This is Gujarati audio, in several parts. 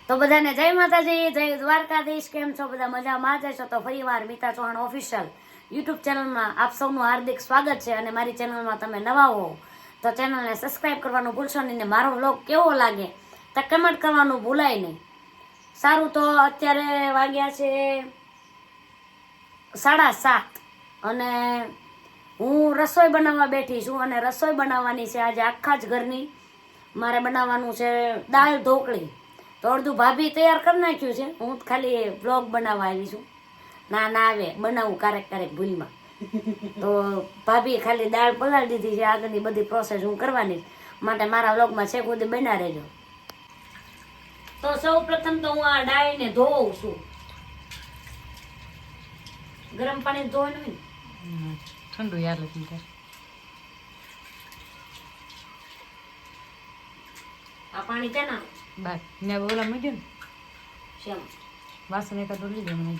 તો બધાને જય માતાજી, જય દ્વારકાધીશ. કેમ છો બધા? મજામાં જ છો? તો ફરીવાર મિતા ચૌહાણ ઓફિશિયલ યુટ્યુબ ચેનલમાં આપ સૌનું હાર્દિક સ્વાગત છે. અને મારી ચેનલમાં તમે નવા હો તો ચેનલને સબસ્ક્રાઈબ કરવાનું ભૂલશો નહીં. ને મારો વ્લોગ કેવો લાગે તો કમેન્ટ કરવાનું ભૂલાય નહીં. સારું, તો અત્યારે વાગ્યા છે 7:30 અને હું રસોઈ બનાવવા બેઠી છું. અને રસોઈ બનાવવાની છે આજે આખા જ ઘરની. મારે બનાવવાનું છે દાળ ઢોકળી. તો અડધું ભાભી તૈયાર કરી નાખ્યું છે, હું ખાલી વ્લોગ બનાવવા આવી છું. ના આવે બનાવું ક્યારેક ભૂલમાં. તો ભાભી ખાલી દાળ પલાળી દીધી છે, આગળની બધી પ્રોસેસ હું કરવાની માટે મારા વ્લોગમાં છે ખુદ બના રહેજો. તો સૌ પ્રથમ તો હું આ ડાળને ધોઉં છું. ગરમ પાણી ધોવાનું હોય ને, ઠંડુ યાર લખી. આ પાણી છે ને બાર ને બોલા મૂક્યું ને શેમ વાસણ એકાદ લીધે મને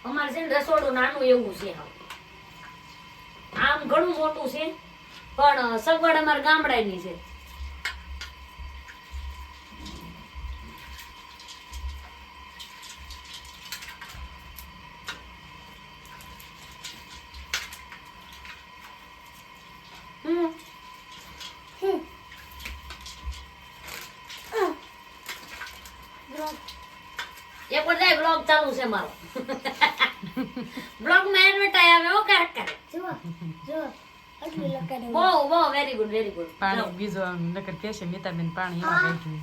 અમારે છે ને રસોડું નાનું એવું છે. આમ ઘણું મોટું છે પણ સગવડ અમારા ગામડાની છે. એક વાર જાય બ્લોગ ચાલુ છે મારો. બ્લોગ માં એડવર્ટાઈઝ આવે હો ક્યારેક બહુ વેરી ગુડ. પાણી બીજો નકર કેશે મિતાબેન પાણી એમાં કાઢ્યું.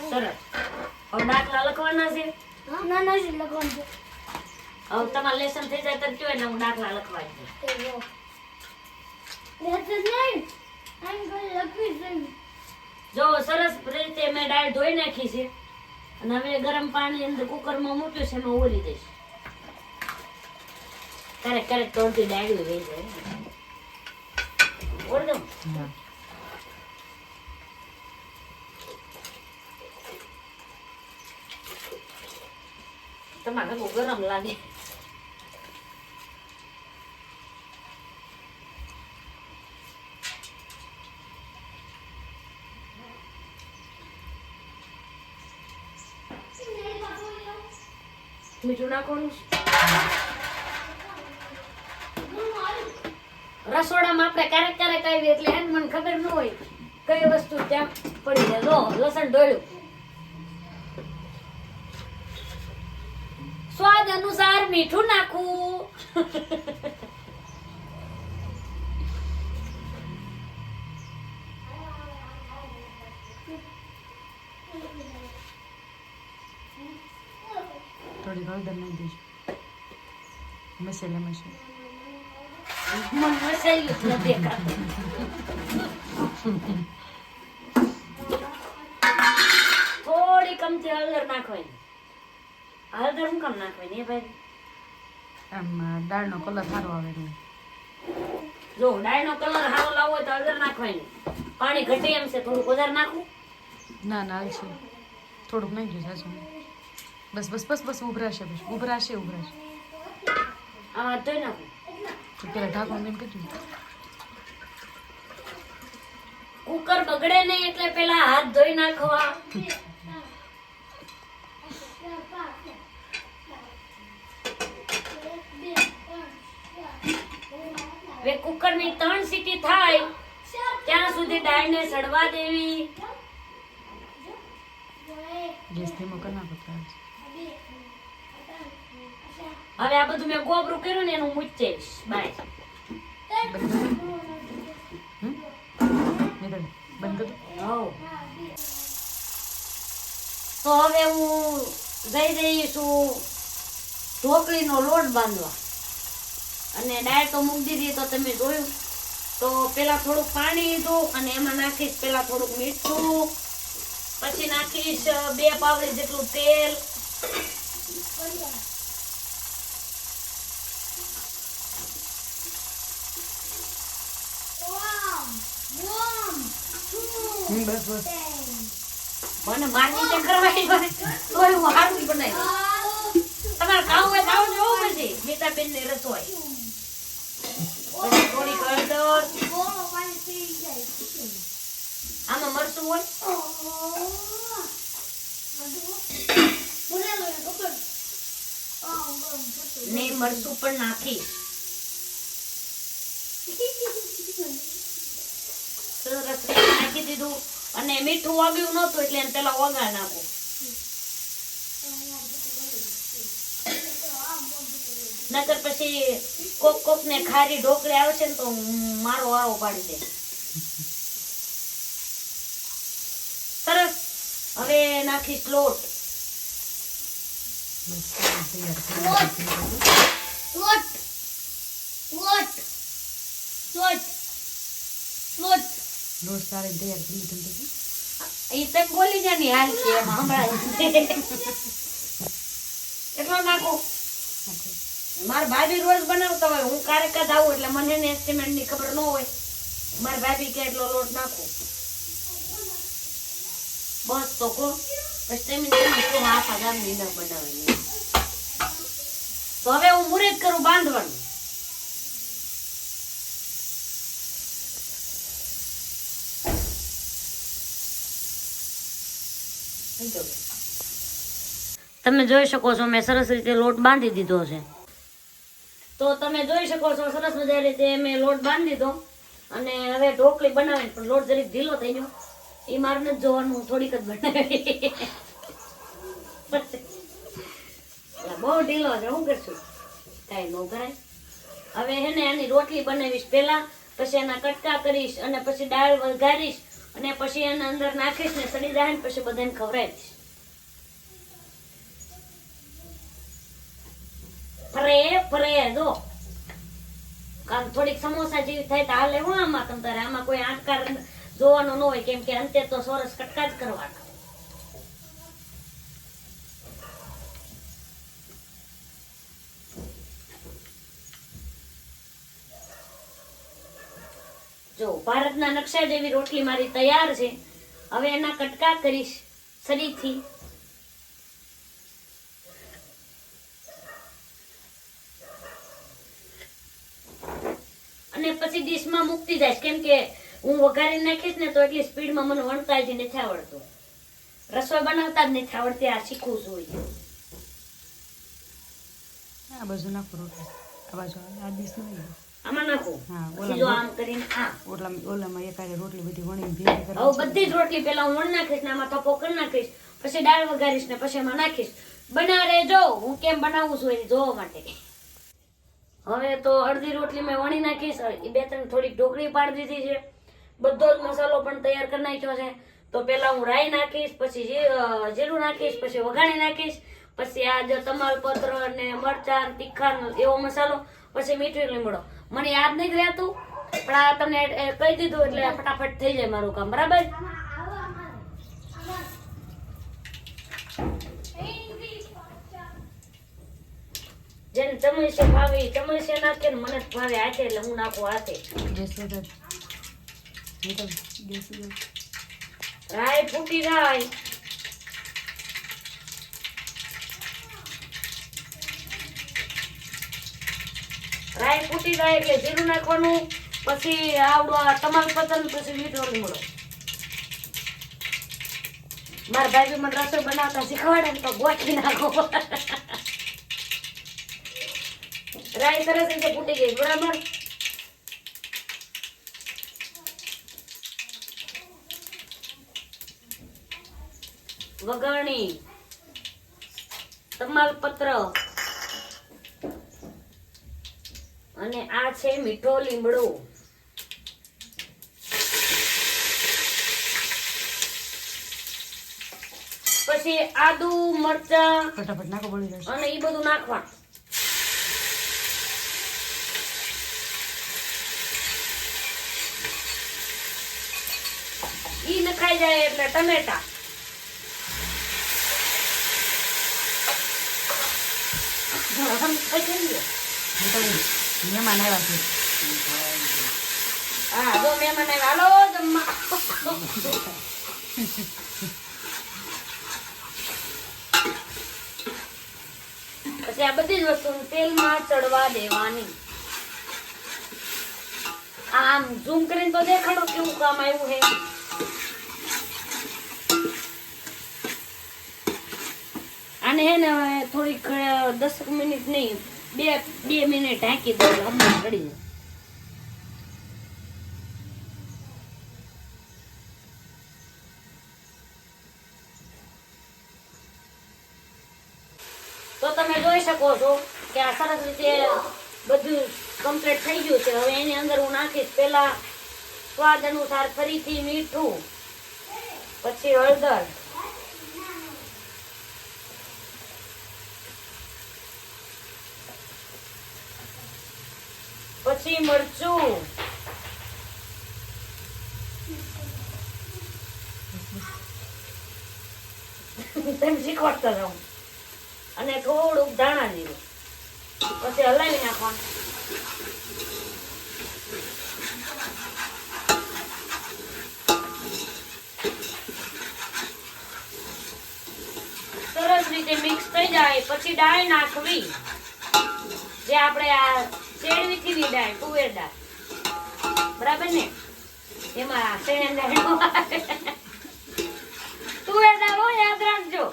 સરસ. હવે દાખલા લખવાના છે. હવે તમારે લેસન થઈ જાય તો કયો એટલે હું દાખલા લખવા દઉં. જો સરસ રીતે મેં દાળ ધોઈ નાખી છે અને હવે ગરમ પાણી અંદર કુકરમાં મૂક્યું છે, એમાં ઓલી દઈશ. ક્યારેક તો અડધી દાળ રહી જાય. ઓળ દઉં. તમારે બહુ ગરમ લાગે. મીઠું નાખવાનું. રસોડામાં આપણે ક્યારેક આવીએ એટલે એને મને ખબર ન હોય કઈ વસ્તુ ત્યાં પડી જાય. જો લસણ ઢોળ્યું, સ્વાદ અનુસાર મીઠું નાખવું. થોડી હળદર નાખી દઈશું. મસાલા મને મસાઈ જ નથી દેખાતું. થોડી કમથી હળદર નાખવાની. હળદર શું કામ નાખવાની એ ભાઈ? આમ દાળનો કલર સારો આવે છે. જો દાળનો કલર સારો લાવવો હોય તો હળદર નાખવાની. પાણી ઘટે એમ છે, થોડુંક વધારે નાખવું. ના હાલશે. થોડુંક નાખ્યું સાસુ. બસ ઉભરાશે. આ ધોઈ નાખું. તો પેલા ઢાંકણ મેં કેટલું કુકર બગડે નહીં એટલે પેલા હાથ ધોઈ નાખવા. હવે કુકરની 3 સીટી થાય ત્યાં સુધી દાળને સડવા દેવી. ગેસ ધીમો કરી નાખો. હવે આ બધું મેં ગોબરું કર્યું ને એનું મૂચીશ. બાય. બંધ કરી. તો હવે હું જઈ રહી છું ઢોકળીનો લોટ બાંધવા. અને દાળ તો મૂકી દીધી તો તમે જોયું. તો પેલા થોડુંક પાણી લીધું અને એમાં નાખીશ પેલા થોડુંક મીઠું, પછી નાખીશ 2 પાવડી જેટલું તેલ, બસ બસ. મને મારી તે કરવાની હોય તોય હું હારું બનાવી. તમારે ખાવું હોય ખાવું જોવું પછી મીતાબેન ની રસોઈ. પછી થોડીક હળદર, આમાં મરચું હોય ને મરચું પણ નાખી સરસ રીતે નાખી દીધું. અને મીઠું વાગ્યું નતું એટલે એને પેલા વઘાર નાખું. નકર પછી કોક ને ખારી ઢોકળી આવશે ને તો મારો વારો પાડી દે. સરસ. હવે નાખીશ લોટ. બસ તૈયાર થઈ ગયું. લોટ લોટ લોટ લોટ લોટ સારી તૈયાર કરી લીધો ને પછી એ તે બોલી જાની હાલ છે એમાં હમણાં કેટલો નાખું. નાખો. મારા ભાભી રોજ બનાવતા હોય, હું ક્યારેક જ આવું એટલે મને એને એસ્ટિમેટ ની ખબર ન હોય. મારા ભાભી કે એટલો લોટ નાખું બસ તો કો પછી તમે તો આખા ગામની ન બનાવી. તો હવે હું મુહૂર્ત કરું બાંધવાનું. તમે જોઈ શકો છો મેં સરસ રીતે લોટ બાંધી દીધો છે. તો તમે જોઈ શકો છો સરસ મજા રીતે મેં લોટ બાંધી દીધો. અને હવે ઢોકળી બનાવી પણ લોટ જરીક ઢીલો થઈ ગયો. એ મારે નથી જોવાનું, થોડીક જ બનાવી. બહુ ઢીલો છે, શું કરશું? કઈ ન કરાય. હવે હેને એની રોટલી બનાવીશ પેલા, પછી એના કટકા કરીશ અને પછી દાળ વઘારીશ અને પછી એના અંદર નાખીશ ને સડી જાય ને પછી બધાને ખવડાવીશ. ફરે જો કામ થોડીક સમોસા જેવી થાય તો હાલે. હું આમાં તમ તારે આમાં કોઈ આંટકાર જોવાનું ન હોય, કેમ કે અંતે તો સરસ કટકા જ કરવાના. જો ભારતના નકશા જેવી રોટલી મારી તૈયાર છે. હવે એના કટકા કરીશ સરીથી. અને પછી ડીશમાં મૂકતી જઈશ, કેમ કે હું વઘારી નાખીશ ને તો એટલી સ્પીડમાં મને વણતા જ નથી આવડતું. રસોઈ બનાવતા જ નથી આવડતી. આ શીખવું જોઈએ. આ બાજુ નાખો રોટલી, આ બાજુ આ ડીશ નહીં. આમાં નાખું. હા, સીધો આમ કરીને આ ઓલામાં એકારે રોટલી બધી વણીને ભેગી કરી. હવે બધી જ રોટલી પેલા હું વણી નાખીશ ને આમાં થપ્પો કરી નાખીશ, પછી દાળ વઘારીશ ને પછી એમાં નાખીશ. બનાવે જો હું કેમ બનાવું છું એ જોવા માટે. હવે તો અડધી રોટલી મેં વણી નાખીશ. એ બે ત્રણ થોડીક ઢોકળી પાડી દીધી છે. બધો જ મસાલો પણ તૈયાર કરી નાખ્યો છે. તો પેલા હું રાઈ નાખીશ, પછી જીરું નાખીશ, પછી વઘાણી નાખીશ, પછી આ જો તમાલપત્ર ને મરચાં તીખા એવો મસાલો, પછી મીઠું લીમડો. મને યાદ નથી રહેતું પણ આ તમને કહી દીધું એટલે ફટાફટ થઈ જાય મારું કામ. બરાબર. જેને ચમચે ભાવે ચમચે નાખે ને મને ભાવે હાથે એટલે હું નાખું હાથે. રાઈ ફૂટી જાય. રાઈ ફૂટી જાય એટલે જીરું નાખવાનું, પછી આવડું તમાલપત્ર, પછી મીઠો લીમડો. મારા ભાઈ મને રસોઈ બનાવતા શીખવાડે ને તો ગોઠવી નાખો. રાઈ સરસ રીતે ફૂટી ગઈ. બરાબર. વઘાણી, તમાલપત્ર અને આ છે મીઠો લીમડો. પછી આદુ મરચા ફટાફટ નાખો, બળી જશે. અને એ બધું નાખવાનું. ઈ નખાઈ જાય એટલે ટમેટા. મહેમાન આવ્યા છે. હા જો મહેમાન આવ્યા, હાલો જમવા. પછી આ બધી જ વસ્તુ તેલમાં ચડવા દેવાની. આમ ઝૂમ કરીને તો દેખાડો કેવું કામ આવ્યું છે. આને હે ને હવે થોડીક 10 મિનિટ નહીં, 2 મિનિટ ઢાંકી દો, હમણાં ચડી જાય. તો તમે જોઈ શકો છો કે આ સરસ રીતે બધું કમ્પ્લીટ થઈ ગયું છે. હવે એની અંદર હું નાખીશ પેલા સ્વાદ અનુસાર ફરીથી મીઠું, પછી હળદર, પછી મરચું, તેમ શીખવાડતા જાઉં, અને થોડુંક ધાણા જીરું, પછી હલાવી નાખવાનું. સરસ રીતે મિક્સ થઈ જાય પછી દાળ નાખવી, જે આપણે આ શેરવી થી દાળ, તુવેર દાળ, બરાબર ને? એમાં તુવેર દાળ હોય, યાદ રાખજો.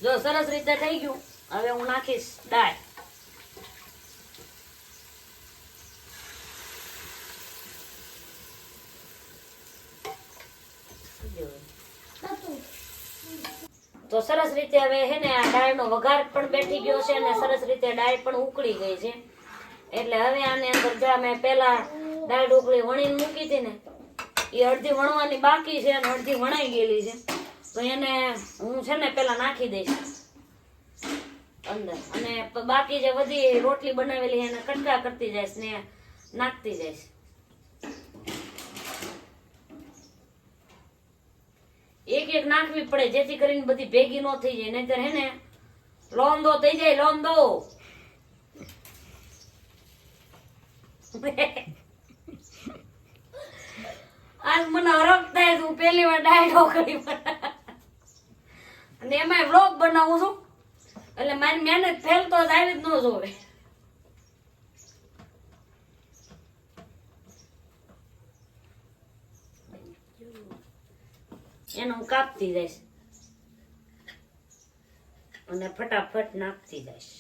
જો સરસ રીતે થઈ ગયું, હવે હું નાખીશ દાળ. તો સરસ રીતે હવે હે ને આ દાળનો વઘાર પણ બેઠી ગયો છે અને સરસ રીતે દાળ પણ ઉકળી ગઈ છે. એટલે હવે આની અંદર જો મેં પેલા દાળ ઢોકળી વણીને મૂકી હતી ને, એ અડધી વણવાની બાકી છે અને અડધી વણાઈ ગયેલી છે. તો એને હું છે ને પેલા નાખી દઈશ અંદર, અને બાકી જે બધી રોટલી બનાવેલી એને કટકા કરતી જઈશ ને નાખતી જઈશ. એક એક નાખવી પડે જેથી કરીને બધી ભેગી ન થઈ જાય, નહીતર હે ને લોંદો થઈ જાય, લોંદો. આજ મને હરખ થાય, હું પહેલી વાર દાળ ઢોકળી અને એમાં વ્લોગ બનાવું છું એટલે મારી મહેનત ફેલ તો આવી જ ન જોવે. એને હું કાપતી જઈશ અને ફટાફટ નાખતી જઈશ.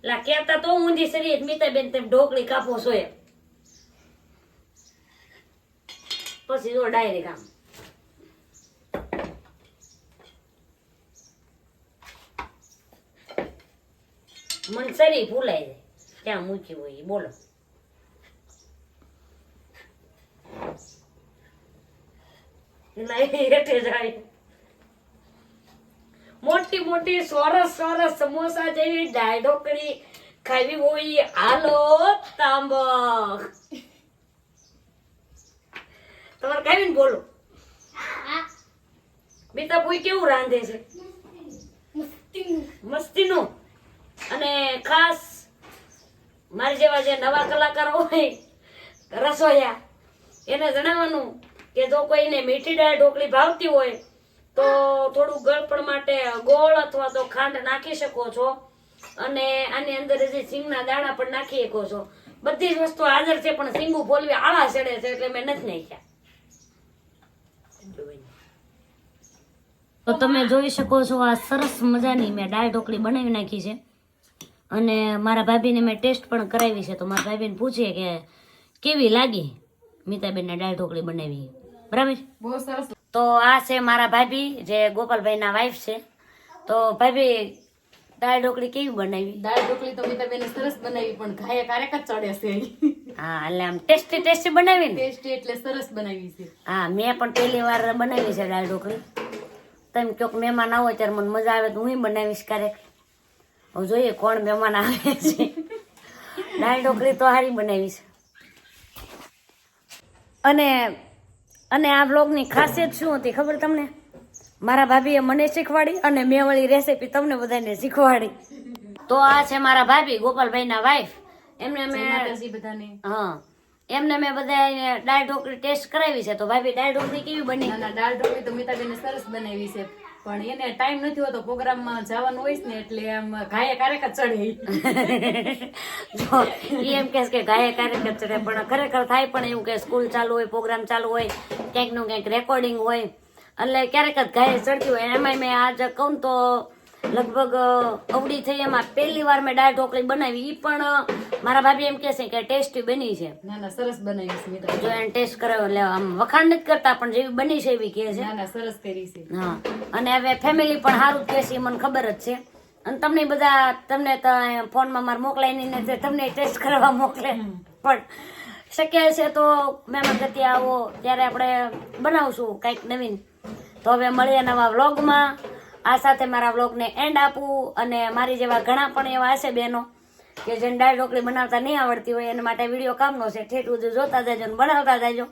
લા કેતા તો ઊંધી સરી મીતાબેન તેમ ઢોકળી કાપો છો એમ, પછી જો ડાયરેક્ટ આમ મન સરી ભૂલાઈ જાય ક્યાં મૂકી હોય. બોલો હેઠે જાય. મોટી મોટી સરસ સરસ સમોસા જેવી દાળ ઢોકળી ખાવી હોય, હાલો તાંબક. તમારે ખાવીને બોલો બીતા પૂઈ કેવું રાંધે છે? મસ્તીનું. અને ખાસ મારી જેવા જે નવા કલાકાર હોય રસોઈયા એને જણાવવાનું કે જો કોઈને મીઠી દાળ ઢોકળી ભાવતી હોય તો થોડું ગળપણ માટે ગોળ અથવા તો ખાંડ નાખી શકો છો, અને આની અંદર જે સિંગના દાણા પણ નાખી શકો છો. બધી જ વસ્તુ હાજર છે, પણ સિંગુ ફોલવી આળા ચડે છે એટલે મેં નથી નાખ્યા. તો તમે જોઈ શકો છો આ સરસ મજાની મેં દાળ ઢોકળી બનાવી નાખી છે, અને મારા ભાભીને મેં ટેસ્ટ પણ કરાવી છે. તો મારા ભાભીને પૂછીએ કે કેવી લાગી મીતાબેનને દાળ ઢોકળી બનાવી, બરાબર? બહુ સરસ. તો આ છે મારા ભાભી જે ગોપાલભાઈના વાઈફ છે. તો ભાભી દાળ ઢોકળી કેવી બનાવી? દાળ ઢોકળી તો મીતાબેને સરસ બનાવી, પણ ઘાયા કારેક જ ચડે છે. હા, એટલે આમ ટેસ્ટી ટેસ્ટી બનાવી ને? ટેસ્ટી એટલે સરસ બનાવી છે. હા, મેં પણ પહેલી વાર બનાવી છે દાળ ઢોકળી. તમે ક્યોક મહેમાન આવો ત્યારે મને મજા આવે તો હું બનાવીશ ક્યારેક. હવે જોઈએ કોણ મહેમાન આવે છે. દાળ ઢોકળી તો સારી બનાવી છે. અને આ બ્લોગની ખાસિયત શું હતી ખબર તમને? મારા ભાભીએ મને શીખવાડી અને મેં વળી રેસીપી તમને બધાને શીખવાડી. તો આ છે મારા ભાભી ગોપાલભાઈના વાઈફ. એમને મેં માતાજી બધાને. હા એમને મેં બધા દાળ ઢોકળી ટેસ્ટ કરાવી છે. તો ભાભી દાળ ઢોકળી કેવી બની? નાના દાળ ઢોકળી તો મિતાબેને સરસ બનાવી છે, પણ એને ટાઈમ નથી હોતો, પ્રોગ્રામમાં જવાનું હોય ને એટલે આમ ઘાયે કારેક જ ચડે. જો ઈ એમ કહે કે ગાયે કાર્યકર ચડે, પણ ખરેખર થાય પણ એવું કે સ્કૂલ ચાલુ હોય, પ્રોગ્રામ ચાલુ હોય, ક્યાંક નું ક્યાંક રેકોર્ડિંગ હોય, એટલે ક્યારેક જ ગાયે ચડતી હોય. એમાંય મેં આજ કહું તો લગભગ અવડી થઈ એમાં પહેલી વાર મેં દાળ ઢોકળી બનાવી. ઈ પણ મારા ભાભી એમ કહે છે કે ટેસ્ટી બની છે. નાના સરસ બનાવી છે મિતા. જો એને ટેસ્ટ કરાવ્યો એટલે આમ વખાણ નથી કરતા, પણ જેવી બની છે એવી કહે છે. નાના સરસ કરી છે. હા અને હવે ફેમિલી પણ સારું કહે છે, મને ખબર જ છે. અને તમને બધા તમને તો ફોનમાં મારે મોકલાય નહીં ને તમને ટેસ્ટ કરવા મોકલે, પણ શક્ય છે તો મહેમાન ગતિ આવો ત્યારે આપણે બનાવશું કંઈક નવીન. તો હવે મળીએ નવા વ્લોગમાં. આ સાથે મારા વ્લોગને એન્ડ આપું, અને મારી જેવા ઘણા પણ એવા હશે બહેનો કે જેને દાળ ઢોકળી બનાવતા નહીં આવડતી હોય, એના માટે વિડીયો કામનો છે. ઠેઠ સુધી જોતા જજો ને બનાવતા જજો.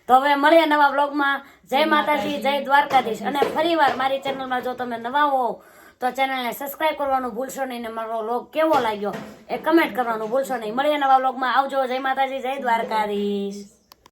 તો હવે મળીએ નવા વ્લોગમાં. જય માતાજી, જય દ્વારકાધીશ. અને ફરીવાર મારી ચેનલમાં જો તમે નવા હો તો ચેનલને સબસ્ક્રાઇબ કરવાનું ભૂલશો નહીં, ને મારો વ્લોગ કેવો લાગ્યો એ કમેન્ટ કરવાનું ભૂલશો નહીં. મળીએ નવા વ્લોગમાં. આવજો. જય માતાજી, જય દ્વારકાધીશ.